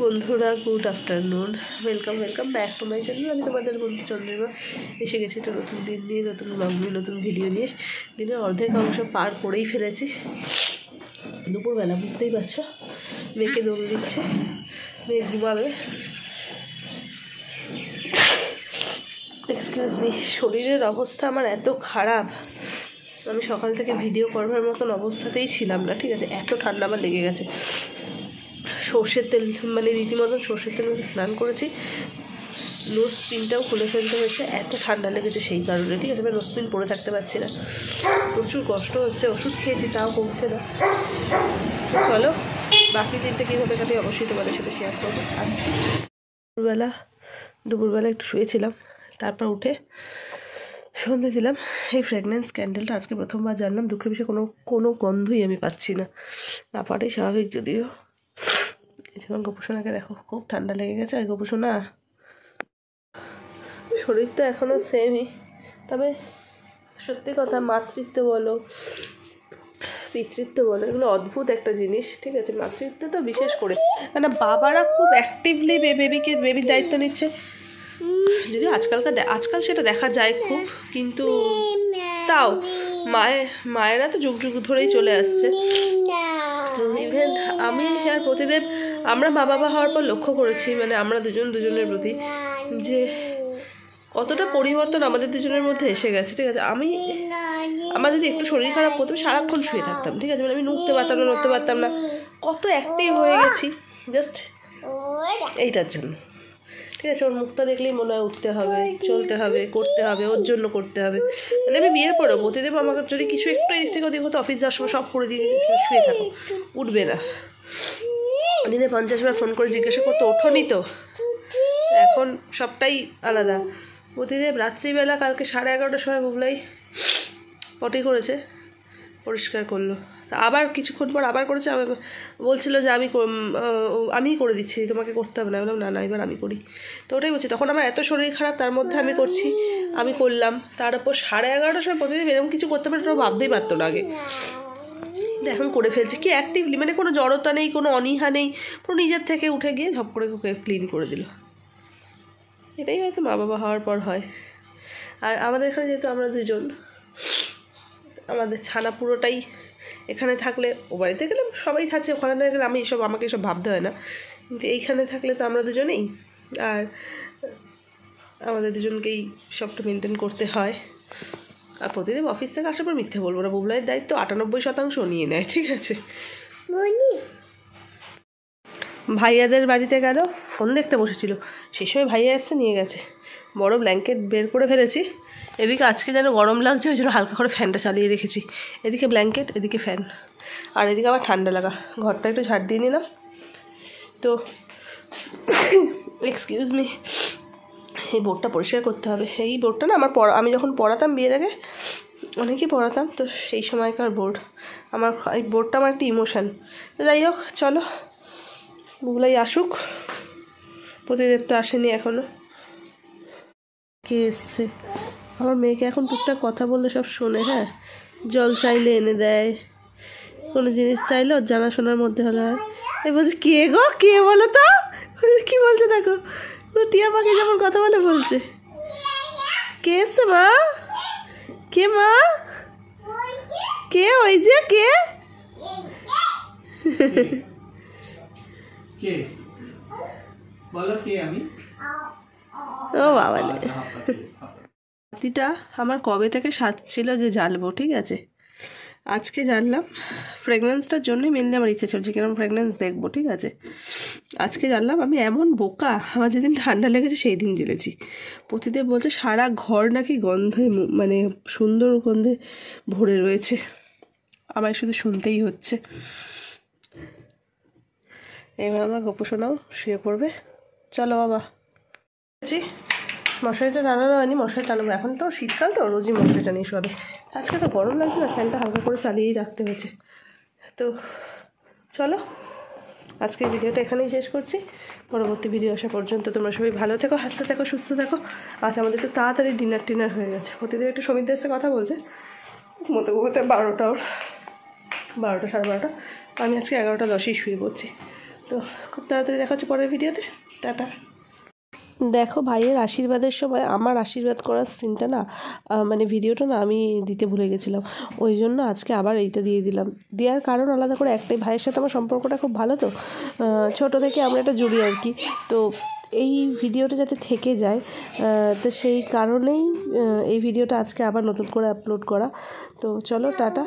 বন্ধুরা good afternoon, welcome back to my channel. আমি তোমাদের বন্ধু চন্দ্রিমা এসে গেছি একটা নতুন দিন নিয়ে, নতুন ব্লগ নিয়ে, নতুন ভিডিও নিয়ে। দিনের অর্ধেক অংশ পার করেই ফেলেছি। দুপুরবেলা বুঝতেই পারছো, মেয়েকে দৌড় দিচ্ছে, মেয়ে ঘুমাবে। এক্সকিউজ মি, শরীরের অবস্থা আমার এত খারাপ, আমি সকাল থেকে ভিডিও করবার মতন অবস্থাতেই ছিলাম না, ঠিক আছে? এত ঠান্ডা আমার লেগে গেছে। সর্ষের তেল মানে রীতিমতন সর্ষের তেল মধ্যে স্নান করেছি, নোজ পিনটাও খুলে ফেলতে হয়েছে, এত ঠান্ডা লেগেছে সেই কারণে, ঠিক আছে? আমি নোজ পিন পরে থাকতে পারছি না, প্রচুর কষ্ট হচ্ছে। ওষুধ খেয়েছি তাও কমছে না। চলো বাকি দিনটা কীভাবে কাটি অবশ্যই তোমাদের সাথে শেয়ার করবো। আসছি। দুপুরবেলা একটু শুয়েছিলাম, তারপর উঠে সন্ধ্যে দিলাম। এই ফ্র্যাগনেন্স ক্যান্ডেলটা আজকে প্রথমবার জানলাম। দুঃখের বিষয়ে কোনো গন্ধই আমি পাচ্ছি না, না পাটাই স্বাভাবিক। যদিও যেমন গোপুসোনাকে দেখো, খুব ঠান্ডা লেগে গেছে। আর গোপুসোনা শরীর তো এখনও সেমই, তবে সত্যি কথা, মাতৃত্ব বলো পিতৃত্ব বলো, এগুলো অদ্ভুত একটা জিনিস, ঠিক আছে? মাতৃত্ব তো বিশেষ করে, মানে বাবারা খুব অ্যাক্টিভলি বেবির দায়িত্ব নিচ্ছে। যদি আজকাল সেটা দেখা যায় খুব, কিন্তু তাও মায়েরা তো যুগ যুগ ধরেই চলে আসছে। তো ইভেন আমি আর প্রতিদেব, আমরা মা বাবা হওয়ার পর লক্ষ্য করেছি, মানে আমরা দুজনের প্রতি যে কতটা পরিবর্তন আমাদের দুজনের মধ্যে এসে গেছে, ঠিক আছে? আমার যদি একটু শরীর খারাপ করতো, সারাক্ষণ শুয়ে থাকতাম, ঠিক আছে? মানে আমি নড়তে পারতাম না। কত অ্যাক্টিভ হয়ে গেছি জাস্ট এইটার জন্য, ঠিক আছে? ওর মুখটা দেখলেই মনে হয় উঠতে হবে, চলতে হবে, করতে হবে, ওর জন্য করতে হবে। মানে আমি বিয়ের পরেও প্রতিদেব আমাকে যদি কিছু একটু এদিক থেকে ওদিক হতো, অফিস যাওয়ার সময় সব করে দিয়ে শুয়ে থাকো, উঠবে না। দিনে 50 বার ফোন করে জিজ্ঞাসা করতো ওঠোনি তো। এখন সবটাই আলাদা। প্রতিদেব রাত্রিবেলা কালকে 11:30টার সময় বুবলাই পটি করেছে, পরিষ্কার করলো, তা আবার কিছুক্ষণ পর আবার করেছে। বলছিল যে আমিই করে দিচ্ছি, তোমাকে করতে হবে না। বললাম না এবার আমি করি। তো ওটাই বলছি, তখন আমার এত শরীর খারাপ, তার মধ্যে আমি করছি, আমি করলাম। তার উপর 11:30টার সময় প্রতিদিন এরকম কিছু করতে পারে, ওরা ভাবতেই পারতো না আগে। এখন করে ফেলছে কি অ্যাক্টিভলি, মানে কোনো জড়তা নেই, কোনো অনীহা নেই, পুরো নিজের থেকে উঠে গিয়ে ঝপ করে ক্লিন করে দিল। এটাই হয়তো মা বাবা হওয়ার পর হয়। আর আমাদের এখানে যেহেতু আমরা দুজন, আমাদের ছানা পুরোটাই এখানে থাকলে, ও বাড়িতে গেলে সবাই থাকছে, ওখানে না গেলে আমাকে এসব ভাবতে হয় না, কিন্তু এইখানে থাকলে তো আমরা দুজনেই, আর আমাদের দুজনকেই সবটা মেনটেন করতে হয়। আর প্রতিদিন অফিস থেকে আসার পর মিথ্যে বলবো না, বুবলাইয়ের দায়িত্ব 98% নিয়ে নেয়, ঠিক আছে? ভাইয়াদের বাড়িতে গেল, ফোন দেখতে বসেছিল, সেই সময় ভাইয়া এসে নিয়ে গেছে। বড় ব্ল্যাঙ্কেট বের করে ফেলেছি। এদিকে আজকে যেন গরম লাগছে, ওই জন্য হালকা করে ফ্যানটা চালিয়ে রেখেছি। এদিকে ব্ল্যাঙ্কেট, এদিকে ফ্যান, আর এদিকে আবার ঠান্ডা লাগা। ঘরটা একটু ঝাড় দিয়ে নিলাম। তো এক্সকিউজ মি, এই বোর্ডটা পরিষ্কার করতে হবে। এই বোর্ডটা না আমি যখন পড়াতাম বিয়ের আগে, অনেকেই পড়াতাম, তো সেই সময়কার বোর্ড এই বোর্ডটা আমার একটা ইমোশান। তো যাই হোক, চলো বুবলাই আসুক। প্রতিদেব তো আসেনি এখনো। কে এসছে? আমার মেয়েকে এখন টুকটাক কথা বললে সব শোনে। হ্যাঁ, জল চাইলে এনে দেয়, কোনো জিনিস চাইলে ওর জানাশোনার মধ্যে হলে হয়। এই বলছে কে গো, কে বলো তো? কি বলছে দেখো, টিয়া পাখি যেমন কথা বলে বলছে। কে এসছে মা? কে মা? কে? ওই যে কে? কে বলো, কে? আমি। ও বাবা, হাতিটা আমার কবে থেকে সাজছিল যে জ্বালবো, ঠিক আছে? আজকে জানলাম। ফ্রেগনেন্সটার জন্যই মেনলি আমার ইচ্ছে চলছে, কিরকম ফ্রেগনেন্স দেখবো, ঠিক আছে? আজকে জানলাম আমি এমন বোকা, আমার যেদিন ঠান্ডা লেগেছে সেই দিন জ্বেলেছি। প্রতিদেব বলছে সারা ঘর নাকি গন্ধে, মানে সুন্দর গন্ধে ভরে রয়েছে। আমার শুধু শুনতেই হচ্ছে। এবার আমার গোপুসোনাও শুয়ে পড়বে। চলো বাবা। মশারিটা টানানো হয়নি, মশারি টানাবো। এখন তো শীতকাল, তো রোজই মশারি টানিয়ে শোয়াবে। আজকে তো গরম লাগছে না, ফ্যানটা হালকা করে চালিয়েই রাখতে হয়েছে। তো চলো আজকে ভিডিওটা এখানেই শেষ করছি। পরবর্তী ভিডিও আসা পর্যন্ত তোমরা সবাই ভালো থেকো, হাসতে থাকো, সুস্থ থাকো। আজ আমাদের একটু তাড়াতাড়ি ডিনার হয়ে গেছে। প্রতিদিন একটু সমিত এসে কথা বলছে, ঘুমোতে 12টা 12:30। আমি আজকে 11:10 শুয়ে পড়ছি। তো খুব তাড়াতাড়ি দেখা হচ্ছে পরের ভিডিওতে। টাটা। দেখো ভাইয়ের আশীর্বাদের সময় আমার আশীর্বাদ করার সিনটা না মানে ভিডিওটা না আমি দিতে ভুলে গেছিলাম, ওই জন্য আজকে আবার এইটা দিয়ে দিলাম। দেওয়ার কারণ আলাদা করে একটাই, ভাইয়ের সাথে আমার সম্পর্কটা খুব ভালো, তো ছোটো থেকে আমরা একটা জুড়ি আর কি। তো এই ভিডিওটা যাতে থেকে যায়, তো সেই কারণেই এই ভিডিওটা আজকে আবার নতুন করে আপলোড করা। তো চলো টাটা।